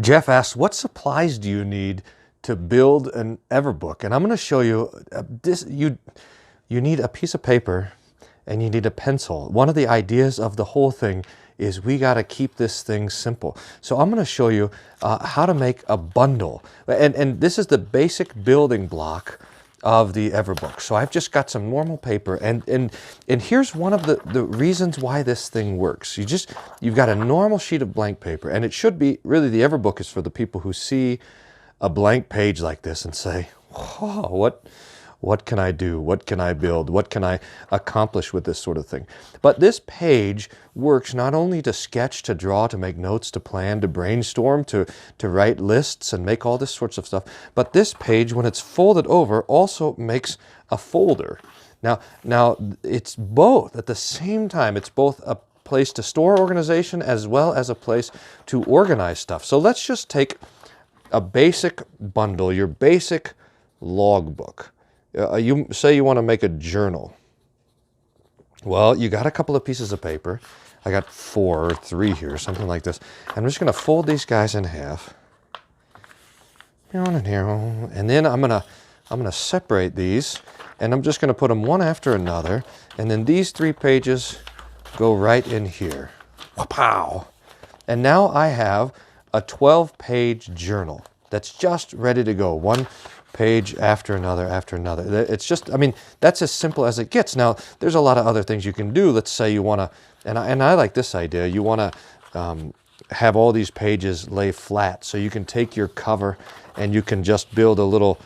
Jeff asked, what supplies do you need to build an Everbook? And I'm going to show you you need a piece of paper and you need a pencil. One of the ideas of the whole thing is we got to keep this thing simple. So I'm going to show you how to make a bundle. And this is the basic building block of the Everbook. So I've just got some normal paper, and here's one of the reasons why this thing works. You've got a normal sheet of blank paper, and it should be, really the Everbook is for the people who see a blank page like this and say, oh, what can I do? What can I build? What can I accomplish with this sort of thing? But this page works not only to sketch, to draw, to make notes, to plan, to brainstorm, to write lists and make all this sorts of stuff. But this page, when it's folded over, also makes a folder. Now it's both at the same time. It's both a place to store organization as well as a place to organize stuff. So let's just take a basic bundle, your basic logbook. You say you want to make a journal. Well, you got a couple of pieces of paper. I got 4 or 3 here, something like this. I'm just going to fold these guys in half. And then I'm gonna separate these, and I'm just going to put them one after another. And then these 3 pages go right in here. Wow! And now I have a 12-page journal that's just ready to go. One page after another after another. It's just, I mean, that's as simple as it gets. Now, there's a lot of other things you can do. Let's say you want to, and I like this idea, you want to have all these pages lay flat, so you can take your cover and you can just build a little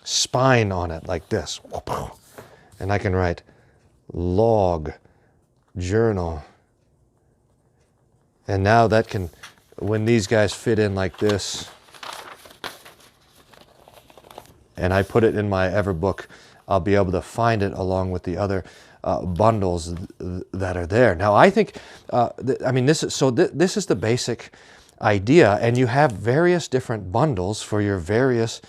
spine on it like this. And I can write log, journal. And now that can, when these guys fit in like this, and I put it in my Everbook, I'll be able to find it along with the other bundles that are there. Now, I think, I mean, this is the basic idea, and you have various different bundles for your various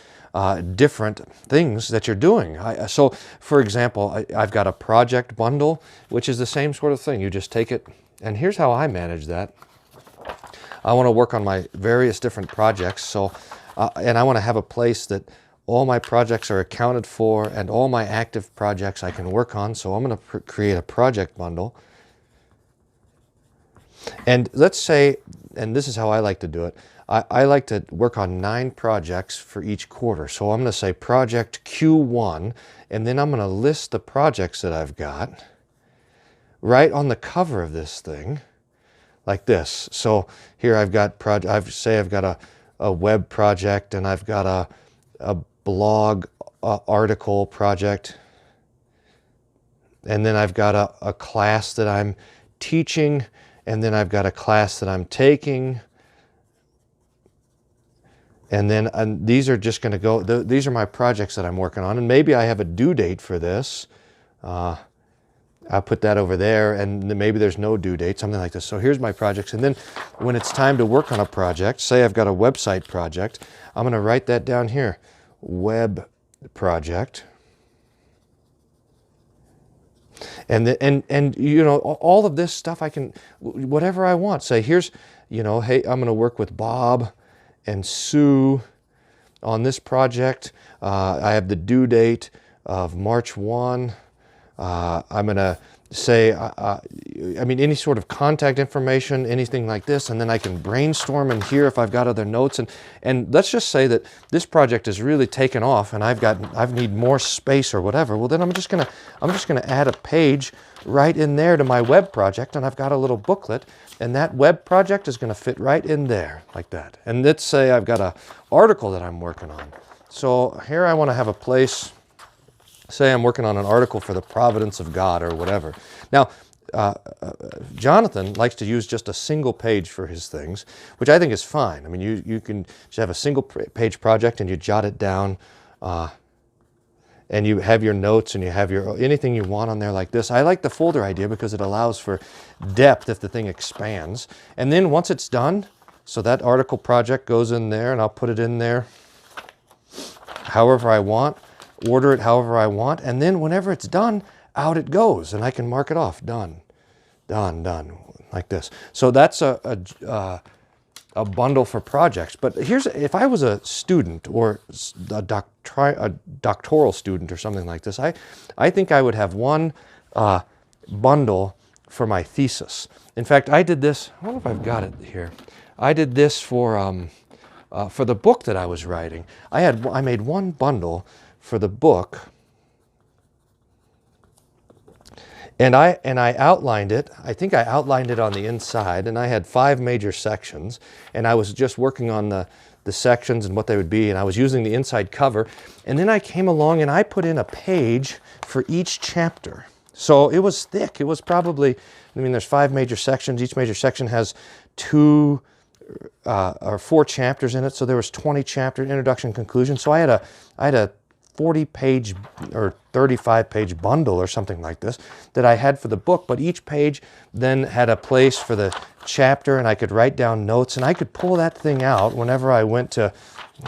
different things that you're doing. So, for example, I've got a project bundle, which is the same sort of thing. You just take it, and here's how I manage that. I want to work on my various different projects, so and I want to have a place that all my projects are accounted for and all my active projects I can work on. So I'm going to create a project bundle. And let's say, and this is how I like to do it, I like to work on 9 projects for each quarter. So I'm going to say project Q1, and then I'm going to list the projects that I've got right on the cover of this thing, like this. So here I've got I've got a web project, and I've got a blog article project, and then I've got a class that I'm teaching, and then I've got a class that I'm taking, and then these are just going to go, these are my projects that I'm working on, and maybe I have a due date for this. I'll put that over there, and maybe there's no due date, something like this. So here's my projects, and then when it's time to work on a project, say I've got a website project, I'm going to write that down here. Web project, and you know, all of this stuff I can, whatever I want. Say here's, you know, hey, I'm going to work with Bob and Sue on this project. I have the due date of March 1. I'm going to say, I mean, any sort of contact information, anything like this, and then I can brainstorm in here if I've got other notes. And let's just say that this project is really taken off, and I need more space or whatever. Well, then I'm just gonna add a page right in there to my web project, and I've got a little booklet, and that web project is going to fit right in there like that. And let's say I've got an article that I'm working on. So here I want to have a place. Say I'm working on an article for the Providence of God or whatever. Now, Jonathan likes to use just a single page for his things, which I think is fine. I mean, you can just have a single page project and you jot it down, and you have your notes and you have anything you want on there like this. I like the folder idea because it allows for depth if the thing expands. And then once it's done, so that article project goes in there, and I'll put it in there however I want. Order it however I want, and then whenever it's done, out it goes, and I can mark it off. Done, done, done, like this. So that's a bundle for projects. But here's, if I was a student or a doctoral student or something like this, I think I would have one bundle for my thesis. In fact, I did this, I don't know if I've got it here. I did this for the book that I was writing. I made one bundle for the book, and I outlined it. I think I outlined it on the inside, and I had 5 major sections, and I was just working on the sections and what they would be, and I was using the inside cover. And then I came along and I put in a page for each chapter. So it was thick. It was probably, I mean, there's 5 major sections. Each major section has 2 or 4 chapters in it. So there was 20 chapters, introduction, conclusion. So I had a 40-page or 35-page bundle or something like this that I had for the book, but each page then had a place for the chapter, and I could write down notes, and I could pull that thing out whenever I went to,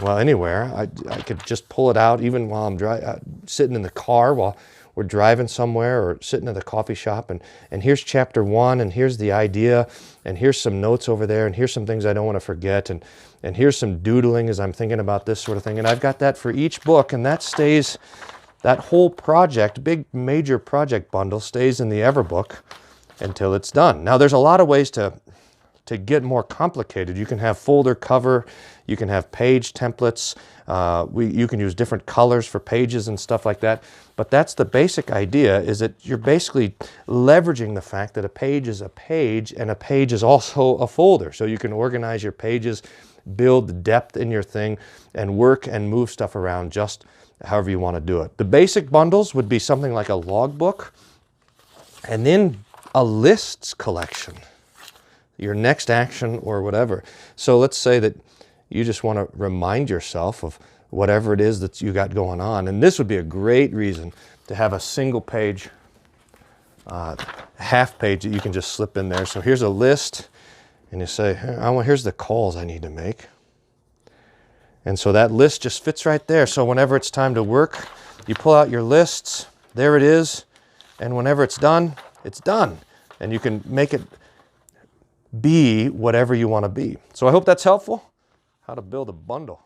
well, anywhere. I could just pull it out even while I'm sitting in the car while we're driving somewhere, or sitting at the coffee shop, and here's chapter 1, and here's the idea, and here's some notes over there, and here's some things I don't want to forget, and here's some doodling as I'm thinking about this sort of thing. And I've got that for each book, and that stays, that whole project, big major project bundle, stays in the Everbook until it's done. Now there's a lot of ways to get more complicated. You can have folder cover, you can have page templates, you can use different colors for pages and stuff like that. But that's the basic idea, is that you're basically leveraging the fact that a page is a page, and a page is also a folder. So you can organize your pages, build depth in your thing, and work and move stuff around just however you want to do it. The basic bundles would be something like a logbook, and then a lists collection, your next action or whatever. So let's say that you just want to remind yourself of whatever it is that you got going on. And this would be a great reason to have a single page, half page that you can just slip in there. So here's a list, and you say, here's the calls I need to make. And so that list just fits right there. So whenever it's time to work, you pull out your lists, there it is. And whenever it's done, it's done. And you can make it be whatever you want to be. So I hope that's helpful. How to build a bundle.